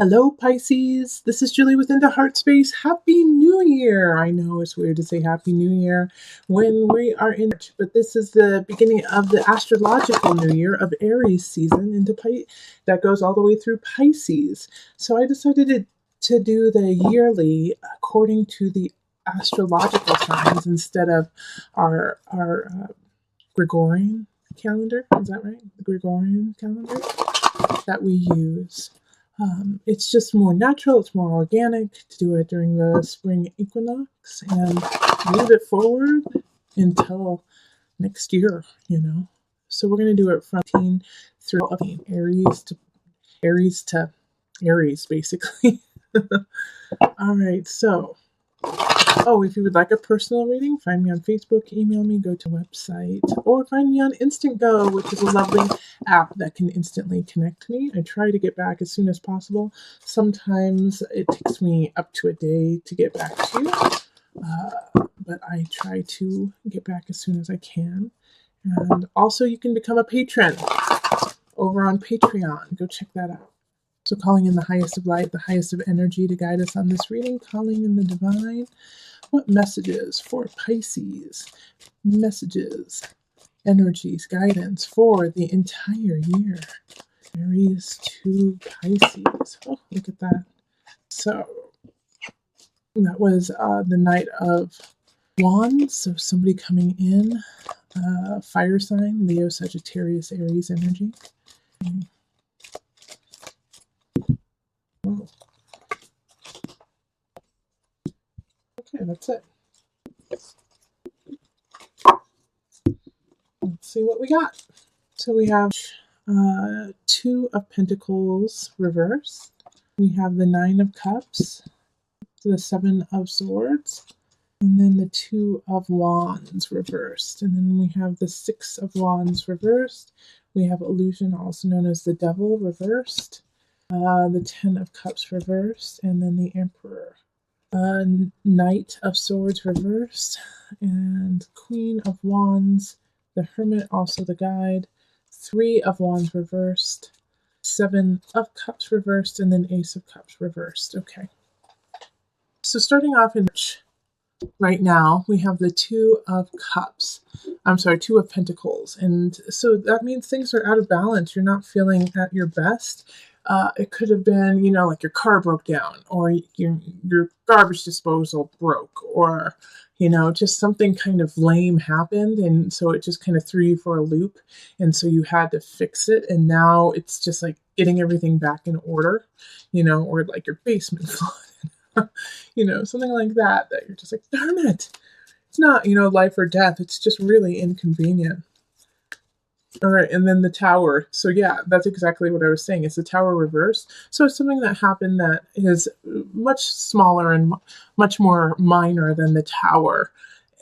Hello, Pisces. This is Julie with Into Heart Space. Happy New Year. I know it's weird to say Happy New Year when we are in March, but this is the beginning of the astrological New Year of Aries season into that goes all the way through Pisces. So I decided to do the yearly according to the astrological signs instead of our Gregorian calendar. Is that right? The Gregorian calendar that we use. It's just more natural, it's more organic to do it during the spring equinox and move it forward until next year, So we're going to do it from 18 through Aries to Aries, basically. All right, so if you would like a personal reading, find me on Facebook, email me, go to website, or find me on Instant Go, which is a lovely app that can instantly connect me. I try to get back as soon as possible. Sometimes it takes me up to a day to get back to you, but I try to get back as soon as I can. And also you can become a patron over on Patreon. Go check that out. So calling in the highest of light, the highest of energy to guide us on this reading, calling in the divine. What messages for Pisces? Messages, energies, guidance for the entire year. Aries to Pisces. Oh, look at that. So that was the Knight of Wands. So somebody coming in, fire sign, Leo, Sagittarius, Aries energy. Oh. Okay, that's it. Let's see what we got. So we have Two of Pentacles reversed. We have the Nine of Cups, the Seven of Swords, and then the Two of Wands reversed. And then we have the Six of Wands reversed. We have Illusion, also known as the Devil, reversed. The Ten of Cups reversed, and then the Emperor. Knight of Swords reversed, and Queen of Wands, the Hermit, also the Guide, Three of Wands reversed, Seven of Cups reversed, and then Ace of Cups reversed. Okay. So starting off in right now, we have the Two of Pentacles. And so that means things are out of balance. You're not feeling at your best. It could have been, like your car broke down, or your garbage disposal broke, or, just something kind of lame happened. And so it just kind of threw you for a loop. And so you had to fix it. And now it's just like getting everything back in order, or like your basement flooded, something like that you're just like, darn it. It's not, life or death. It's just really inconvenient. All right, and then the Tower. So yeah, that's exactly what I was saying. It's the Tower reversed. So it's something that happened that is much smaller and much more minor than the Tower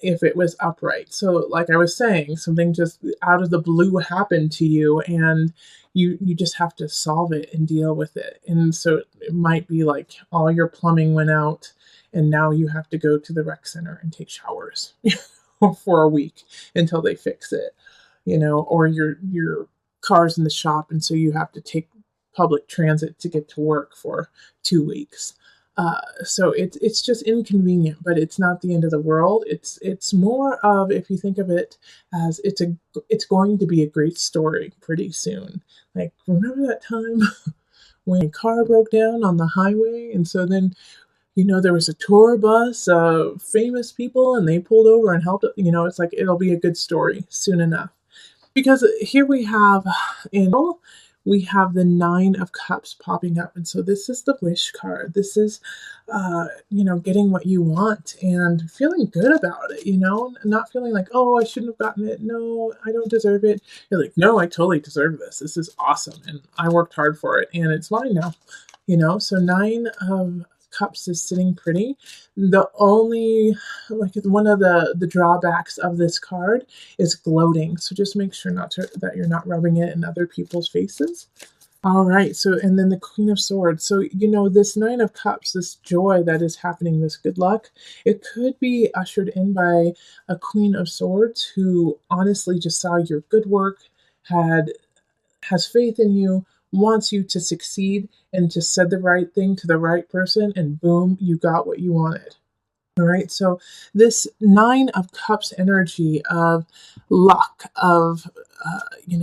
if it was upright. So like I was saying, something just out of the blue happened to you, and you just have to solve it and deal with it. And so it might be like all your plumbing went out, and now you have to go to the rec center and take showers for a week until they fix it. Or your car's in the shop, and so you have to take public transit to get to work for 2 weeks. So it's just inconvenient, but it's not the end of the world. It's more of, if you think of it as it's going to be a great story pretty soon. Like, remember that time when a car broke down on the highway, and so then there was a tour bus of famous people, and they pulled over and helped. It's like it'll be a good story soon enough. Because here we have the Nine of Cups popping up. And so this is the wish card. This is, getting what you want and feeling good about it, not feeling like, oh, I shouldn't have gotten it. No, I don't deserve it. You're like, no, I totally deserve this. This is awesome. And I worked hard for it, and it's mine now, So Nine of Cups is sitting pretty. The only, one of the drawbacks of this card is gloating. So just make sure that you're not rubbing it in other people's faces. All right. So, and then the Queen of Swords. So, this Nine of Cups, this joy that is happening, this good luck, it could be ushered in by a Queen of Swords who honestly just saw your good work, has faith in you, wants you to succeed and just said the right thing to the right person, and boom, you got what you wanted. All right, so this Nine of Cups energy of luck, of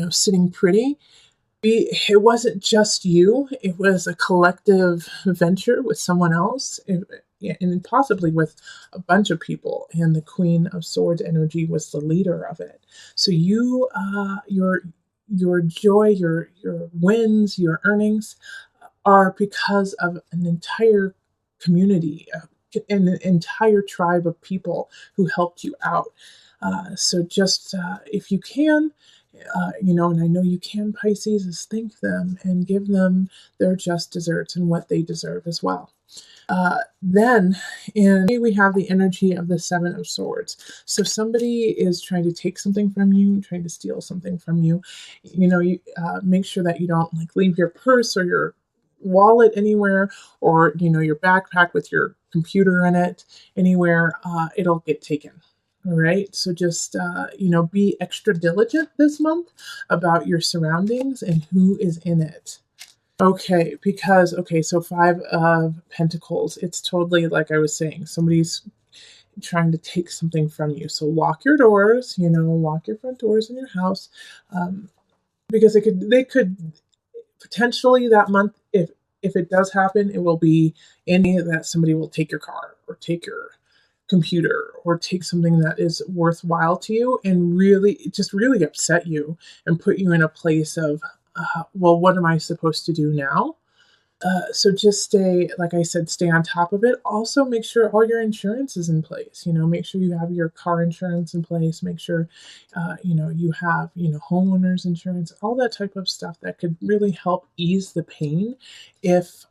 sitting pretty. It wasn't just you; it was a collective venture with someone else, and possibly with a bunch of people. And the Queen of Swords energy was the leader of it. So your joy, your wins, your earnings are because of an entire community, an entire tribe of people who helped you out. So just if you can, and I know you can, Pisces, is thank them and give them their just desserts and what they deserve as well. Then we have the energy of the Seven of Swords. So somebody is trying to take something from you, trying to steal something from you. You make sure that you don't leave your purse or your wallet anywhere, or your backpack with your computer in it anywhere. It'll get taken. All right, so just be extra diligent this month about your surroundings and who is in it. Okay, so Five of Pentacles, it's totally like I was saying, somebody's trying to take something from you. So lock your doors, lock your front doors in your house, because they could potentially that month, if it does happen, it will be any that somebody will take your car or take your computer or take something that is worthwhile to you and really upset you and put you in a place of well, what am I supposed to do now? So just stay, like I said, stay on top of it. Also, make sure all your insurance is in place. Make sure you have your car insurance in place. Make sure, you have, homeowners insurance, all that type of stuff that could really help ease the pain if,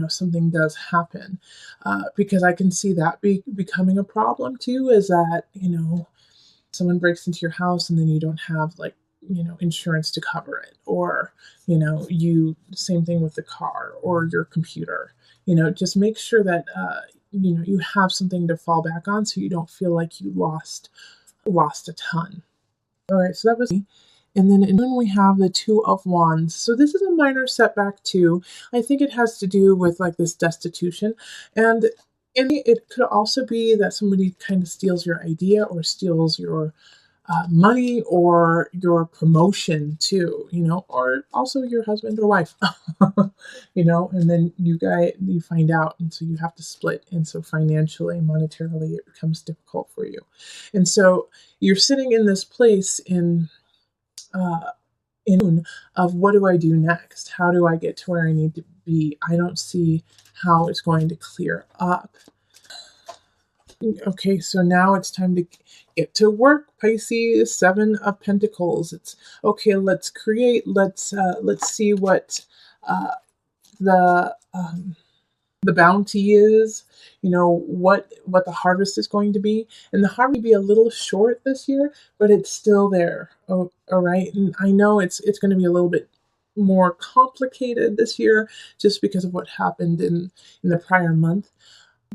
something does happen. Because I can see that becoming a problem too, is that, someone breaks into your house and then you don't have insurance to cover it, or same thing with the car or your computer. Just make sure that you have something to fall back on, so you don't feel like you lost a ton. All right, so that was me. And then we have the Two of Wands. So this is a minor setback too. I think it has to do with this destitution, and it could also be that somebody kind of steals your idea or steals your money or your promotion too, or also your husband or wife, and then you find out, and so you have to split, and so financially, monetarily, it becomes difficult for you, and so you're sitting in this place in of what do I do next? How do I get to where I need to be? I don't see how it's going to clear up. Okay, so now it's time to get to work, Pisces. Seven of Pentacles. It's okay. Let's create. Let's see what the bounty is. What the harvest is going to be, and the harvest may be a little short this year, but it's still there. Oh, all right, and I know it's going to be a little bit more complicated this year just because of what happened in the prior month,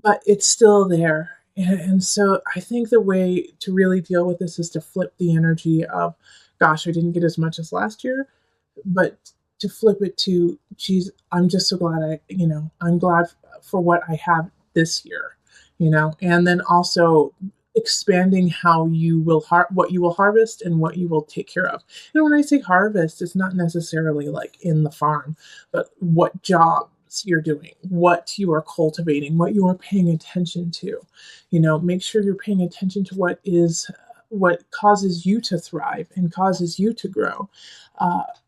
but it's still there. And so I think the way to really deal with this is to flip the energy of, gosh, I didn't get as much as last year, but to flip it to, geez, I'm just so glad I'm glad for what I have this year, and then also expanding how you will what you will harvest and what you will take care of. And when I say harvest, it's not necessarily like in the farm, but what jobs you're doing, what you are cultivating, what you are paying attention to. Make sure you're paying attention to what causes you to thrive and causes you to grow.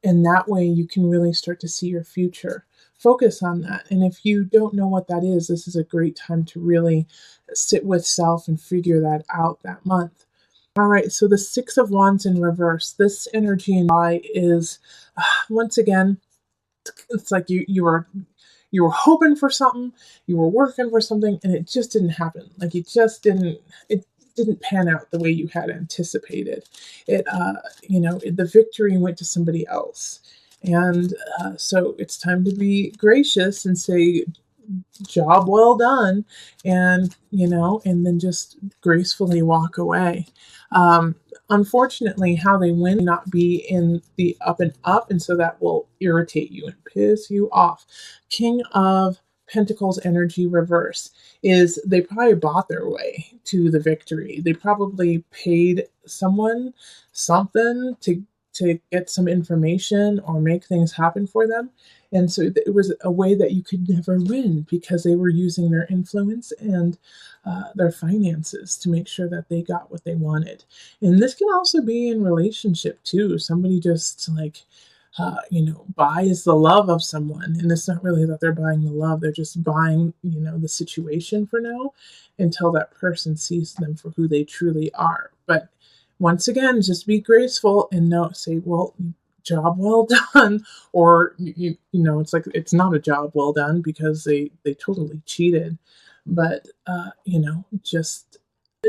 And that way you can really start to see your future. Focus on that. And if you don't know what that is, this is a great time to really sit with self and figure that out that month. All right, so the Six of Wands in reverse. This energy in July is, once again, it's like you were hoping for something, you were working for something, and it just didn't happen. It didn't pan out the way you had anticipated. The victory went to somebody else. And so it's time to be gracious and say, job well done, and then just gracefully walk away. Unfortunately, how they win may not be in the up and up, and so that will irritate you and piss you off. King of Pentacles energy reverse is they probably bought their way to the victory. They probably paid someone something to get some information or make things happen for them. And so it was a way that you could never win because they were using their influence and their finances to make sure that they got what they wanted. And this can also be in relationship too. Somebody just like, buys the love of someone. And it's not really that they're buying the love, they're just buying, the situation for now until that person sees them for who they truly are. But once again, just be graceful and say, well, job well done, or it's like it's not a job well done because they totally cheated, but just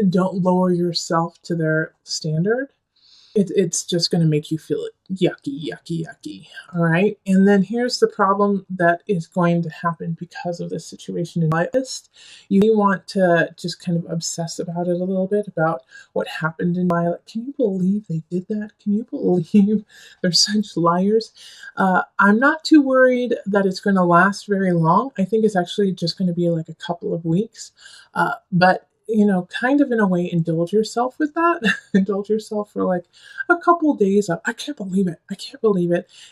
don't lower yourself to their standard. It's just going to make you feel yucky. All right. And then here's the problem that is going to happen because of this situation in life. You want to just kind of obsess about it a little bit, about what happened in Violet. Can you believe they did that? Can you believe they're such liars? I'm not too worried that it's going to last very long. I think it's actually just going to be like a couple of weeks. But kind of in a way, indulge yourself with that. Indulge yourself for like a couple days of, I can't believe it,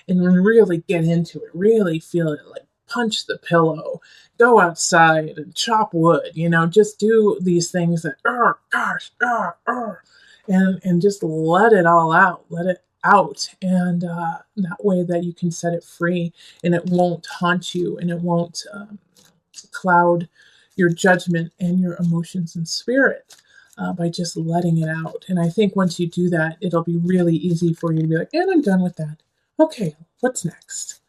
and really get into it, really feel it, like punch the pillow, go outside and chop wood, just do these things that, and just let it all out, let it out, and that way that you can set it free and it won't haunt you and it won't cloud your judgment and your emotions and spirit by just letting it out. And I think once you do that, it'll be really easy for you to be like, and I'm done with that. Okay, what's next?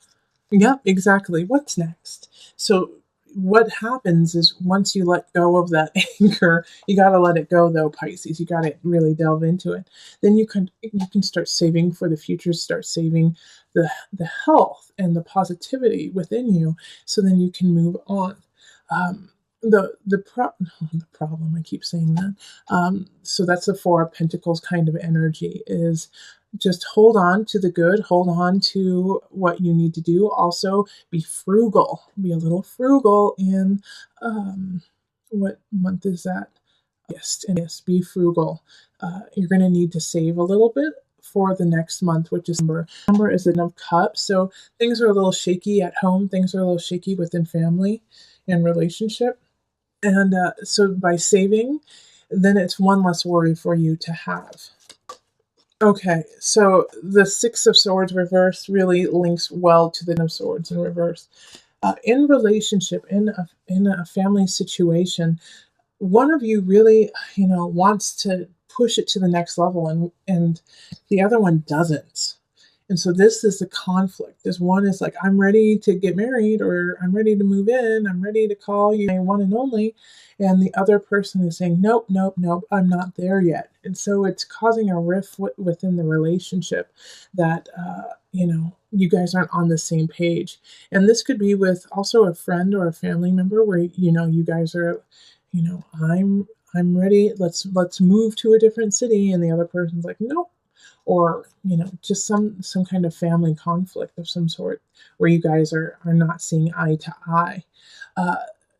Yep, exactly. What's next? So what happens is once you let go of that anger, you got to let it go though, Pisces. You got to really delve into it. Then you can start saving for the future, start saving the health and the positivity within you, so then you can move on. The problem, I keep saying that. So that's the Four of Pentacles kind of energy, is just hold on to the good, hold on to what you need to do. Also be frugal, be a little frugal in, what month is that? Yes, be frugal. You're going to need to save a little bit for the next month, which is December. December is the Ten of Cups, so things are a little shaky at home, things are a little shaky within family and relationship. And so by saving, then it's one less worry for you to have. Okay, so the Six of Swords reversed really links well to the Ten of Swords in reverse. In relationship, in a family situation, one of you really, wants to push it to the next level, and the other one doesn't. And so this is the conflict. This one is like, I'm ready to get married, or I'm ready to move in, I'm ready to call you my one and only. And the other person is saying, nope, I'm not there yet. And so it's causing a rift within the relationship that, you guys aren't on the same page. And this could be with also a friend or a family member where, you guys are, I'm ready. Let's move to a different city. And the other person's like, nope. Or just some kind of family conflict of some sort where you guys are not seeing eye to eye.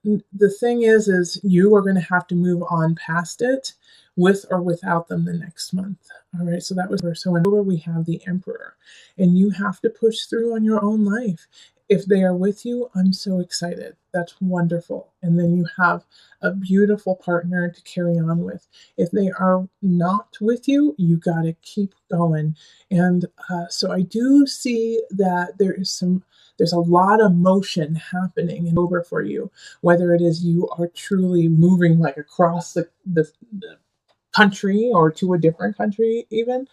The thing is you are going to have to move on past it with or without them the next month. All right, so that was so. And over we have the Emperor, and you have to push through on your own life. If they are with you, I'm so excited. That's wonderful. And then you have a beautiful partner to carry on with. If they are not with you, you got to keep going. And so I do see that there's a lot of motion happening in over for you, whether it is you are truly moving like across the country or to a different country even,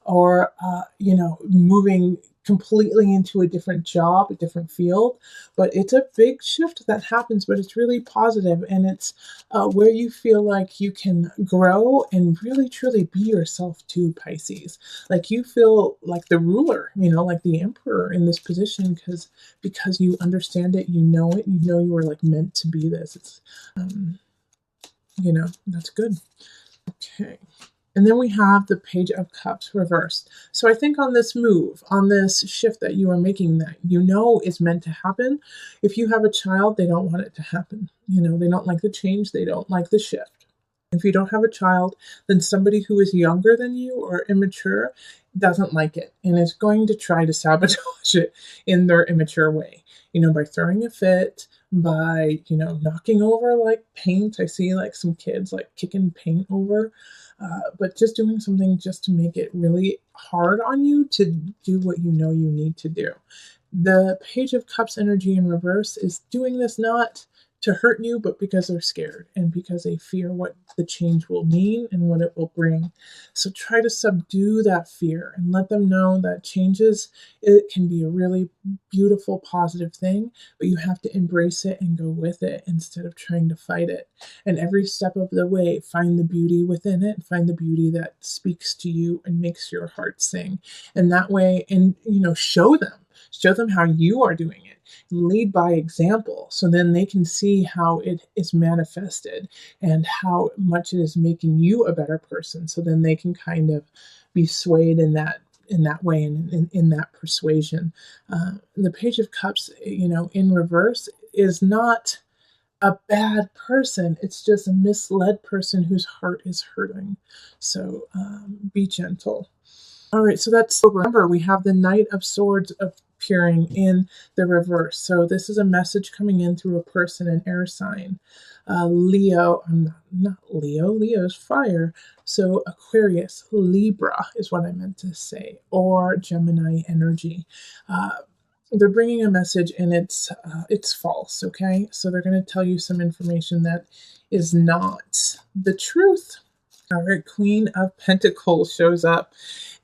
or, moving completely into a different job, a different field. But it's a big shift that happens, but it's really positive, and it's where you feel like you can grow and really truly be yourself too, Pisces. Like you feel like the ruler, like the emperor in this position, because you understand it, you know you were like meant to be this. It's that's good. Okay. And then we have the Page of Cups reversed. So I think on this move, on this shift that you are making that you know is meant to happen, if you have a child, they don't want it to happen. You know, they don't like the change, they don't like the shift. If you don't have a child, then somebody who is younger than you or immature doesn't like it and is going to try to sabotage it in their immature way. You know, by throwing a fit, by, you know, knocking over like paint. I see like some kids like kicking paint over, but just doing something just to make it really hard on you to do what you know you need to do. The Page of Cups energy in reverse is doing this not to hurt you, but because they're scared and because they fear what the change will mean and what it will bring. So try to subdue that fear and let them know that changes, it can be a really beautiful, positive thing, but you have to embrace it and go with it instead of trying to fight it. And every step of the way, find the beauty within it, find the beauty that speaks to you and makes your heart sing. And that way, and, you know, show them how you are doing it. Lead by example so then they can see how it is manifested and how much it is making you a better person, so then they can kind of be swayed in that way and in that persuasion. The Page of Cups, you know, in reverse is not a bad person. It's just a misled person whose heart is hurting. So be gentle. All right, so that's, remember, we have the Knight of Swords appearing in the reverse. So this is a message coming in through a person, an air sign. Leo, I'm not Leo, Leo's fire. So Aquarius, Libra is what I meant to say, or Gemini energy. They're bringing a message and it's false, okay? So they're going to tell you some information that is not the truth. All right, Queen of Pentacles shows up,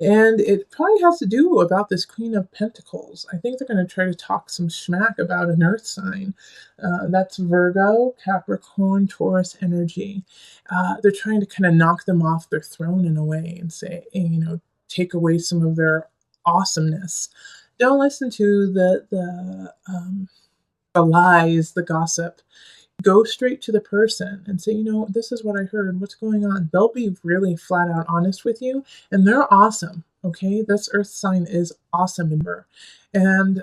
and it probably has to do about this Queen of Pentacles. I think they're going to try to talk some smack about an earth sign. That's Virgo, Capricorn, Taurus energy. They're trying to kind of knock them off their throne in a way and say, you know, take away some of their awesomeness. Don't listen to the lies, the gossip. Go straight to the person and say, you know, this is what I heard. What's going on? They'll be really flat out honest with you, and they're awesome. Okay, this Earth sign is awesome in her, and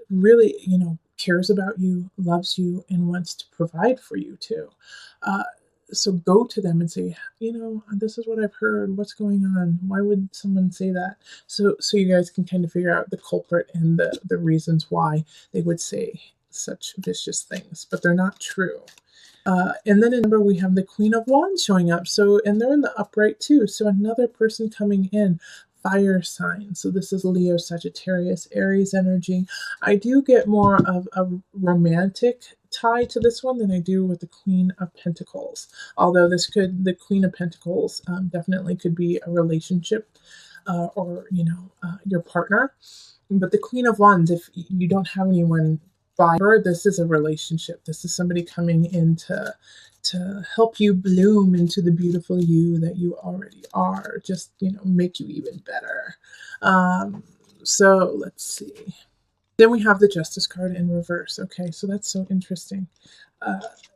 really, you know, cares about you, loves you, and wants to provide for you too. So go to them and say, you know, this is what I've heard. What's going on? Why would someone say that? So you guys can kind of figure out the culprit and the reasons why they would say such vicious things, but they're not true. And then remember, we have the Queen of Wands showing up. So, and they're in the upright too. So another person coming in, fire sign. So this is Leo, Sagittarius, Aries energy. I do get more of a romantic tie to this one than I do with the Queen of Pentacles. Although the Queen of Pentacles definitely could be a relationship or, you know, your partner. But the Queen of Wands, if you don't have anyone by her, this is a relationship. This is somebody coming in to help you bloom into the beautiful you that you already are. Just, you know, make you even better. So let's see. Then we have the Justice card in reverse. Okay, so that's so interesting.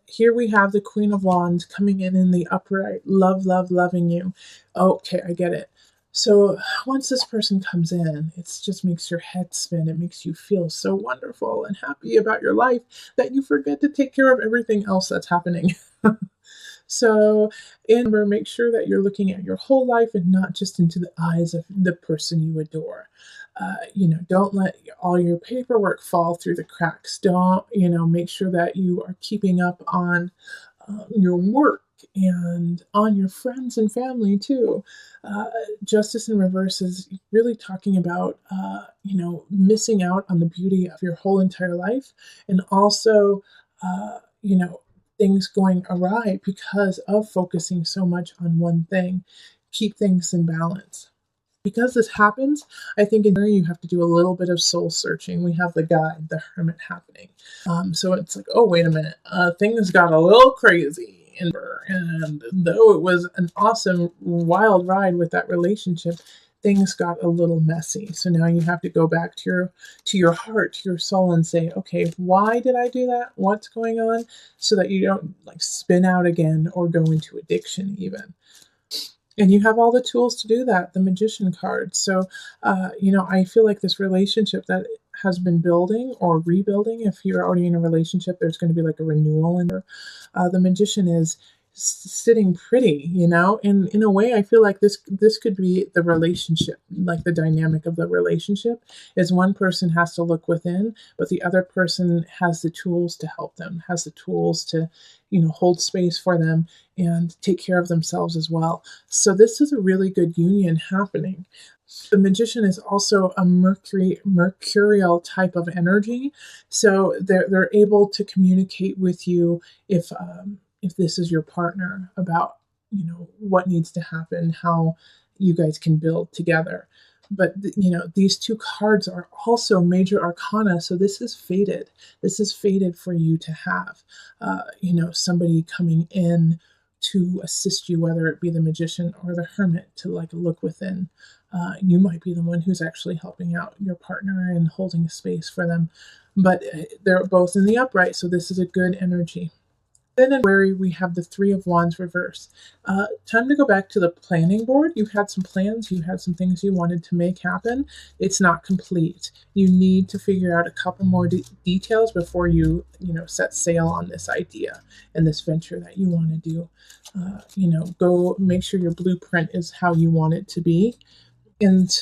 Here we have the Queen of Wands coming in the upright. Loving you. Okay, I get it. So once this person comes in, it just makes your head spin. It makes you feel so wonderful and happy about your life that you forget to take care of everything else that's happening. So, Amber, make sure that you're looking at your whole life and not just into the eyes of the person you adore. You know, don't let all your paperwork fall through the cracks. Don't, you know, make sure that you are keeping up on your work and on your friends and family too. Justice in reverse is really talking about, you know, missing out on the beauty of your whole entire life, and also, you know, things going awry because of focusing so much on one thing. Keep things in balance. Because this happens, I think in here you have to do a little bit of soul searching. We have the guide, the hermit happening. So it's like, oh, wait a minute. Things got a little crazy in her. And though it was an awesome, wild ride with that relationship, things got a little messy. So now you have to go back to your heart, to your soul, and say, okay, why did I do that? What's going on? So that you don't like spin out again or go into addiction even. And you have all the tools to do that, the Magician card. So, I feel like this relationship that has been building or rebuilding, if you're already in a relationship, there's going to be like a renewal. And the Magician is sitting pretty, and in a way I feel like this could be the relationship, like the dynamic of the relationship is one person has to look within, but the other person has the tools to help them, has the tools to hold space for them and take care of themselves as well. So this is a really good union happening. The Magician is also a mercurial type of energy, so they're able to communicate with you if this is your partner about what needs to happen, how you guys can build together. But these two cards are also major arcana, so this is fated. This is fated for you to have somebody coming in to assist you, whether it be the Magician or the Hermit, to like look within. You might be the one who's actually helping out your partner and holding space for them, but they're both in the upright, so this is a good energy. Then in February, we have the Three of Wands reverse. Time to go back to the planning board. You had some plans. You had some things you wanted to make happen. It's not complete. You need to figure out a couple more details before you set sail on this idea and this venture that you want to do. Go make sure your blueprint is how you want it to be. And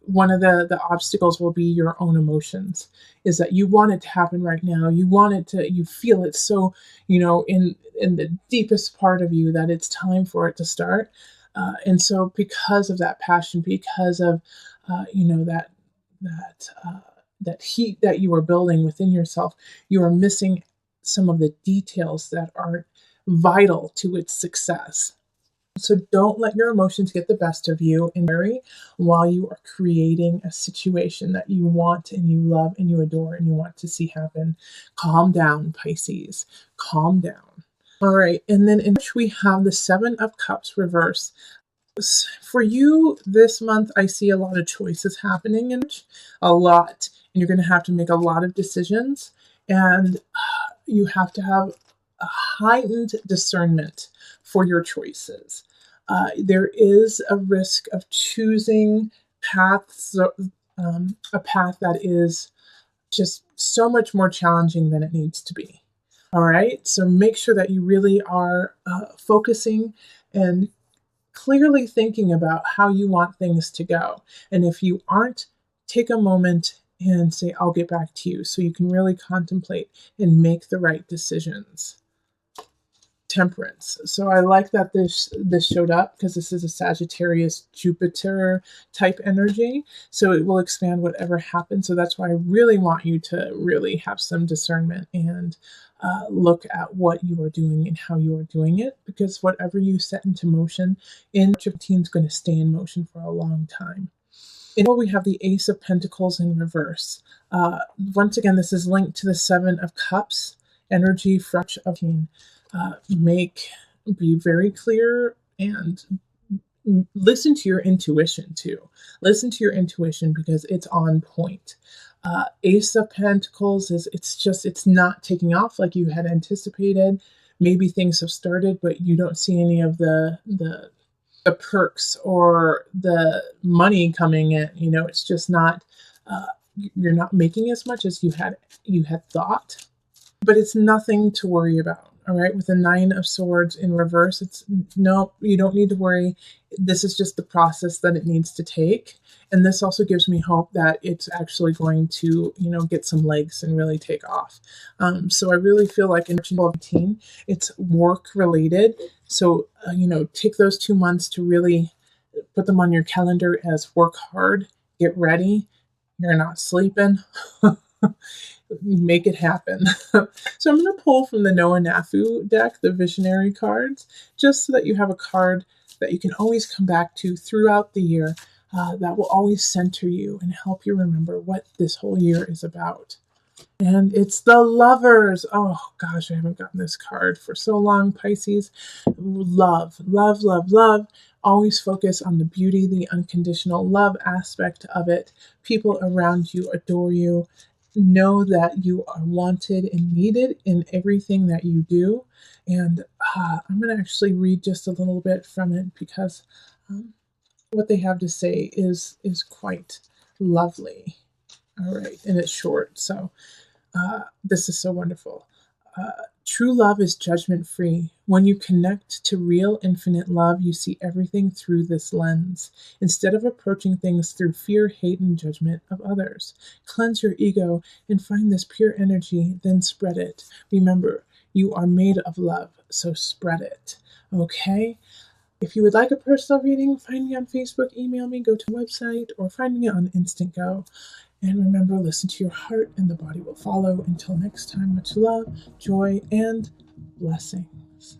one of the obstacles will be your own emotions, is that you want it to happen right now. You feel it so, in the deepest part of you that it's time for it to start. And so because of that passion, because of, that heat that you are building within yourself, you are missing some of the details that are vital to its success. So don't let your emotions get the best of you and worry while you are creating a situation that you want and you love and you adore and you want to see happen. Calm down, Pisces. Calm down. All right. And then in March, we have the Seven of Cups reverse. For you this month, I see a lot of choices happening in March, a lot. And you're going to have to make a lot of decisions. And you have to have a heightened discernment for your choices. There is a risk of choosing a path that is just so much more challenging than it needs to be. All right, so make sure that you really are focusing and clearly thinking about how you want things to go. And if you aren't, take a moment and say, I'll get back to you, so you can really contemplate and make the right decisions. Temperance. So I like that this showed up because this is a Sagittarius Jupiter type energy. So it will expand whatever happens. So that's why I really want you to really have some discernment and look at what you are doing and how you are doing it, because whatever you set into motion in 15 is going to stay in motion for a long time. And we have the Ace of Pentacles in reverse. Once again, this is linked to the Seven of Cups energy fresh of be very clear and listen to your intuition too. Listen to your intuition because it's on point. Ace of Pentacles it's not taking off like you had anticipated. Maybe things have started, but you don't see any of the perks or the money coming in. It's just not. You're not making as much as you had thought, but it's nothing to worry about. All right, with the Nine of Swords in reverse, you don't need to worry. This is just the process that it needs to take. And this also gives me hope that it's actually going to, get some legs and really take off. So I really feel like in 2018, it's work related. So, take those 2 months to really put them on your calendar as work hard, get ready. You're not sleeping. Make it happen. So I'm going to pull from the Noah Nafu deck, the Visionary cards, just so that you have a card that you can always come back to throughout the year that will always center you and help you remember what this whole year is about. And it's the Lovers. Oh gosh, I haven't gotten this card for so long, Pisces. Love, love, love, love. Always focus on the beauty, the unconditional love aspect of it. People around you adore you. know that you are wanted and needed in everything that you do. And I'm going to actually read just a little bit from it because um, what they have to say is quite lovely. All right, and it's short, so this is so wonderful. True love is judgment free. When you connect to real infinite love, you see everything through this lens, instead of approaching things through fear, hate, and judgment of others. Cleanse your ego and find this pure energy, then spread it. Remember, you are made of love, so spread it. Okay? If you would like a personal reading, find me on Facebook, email me, go to the website, or find me on Instant Go. And remember, listen to your heart and the body will follow. Until next time, much love, joy, and blessings.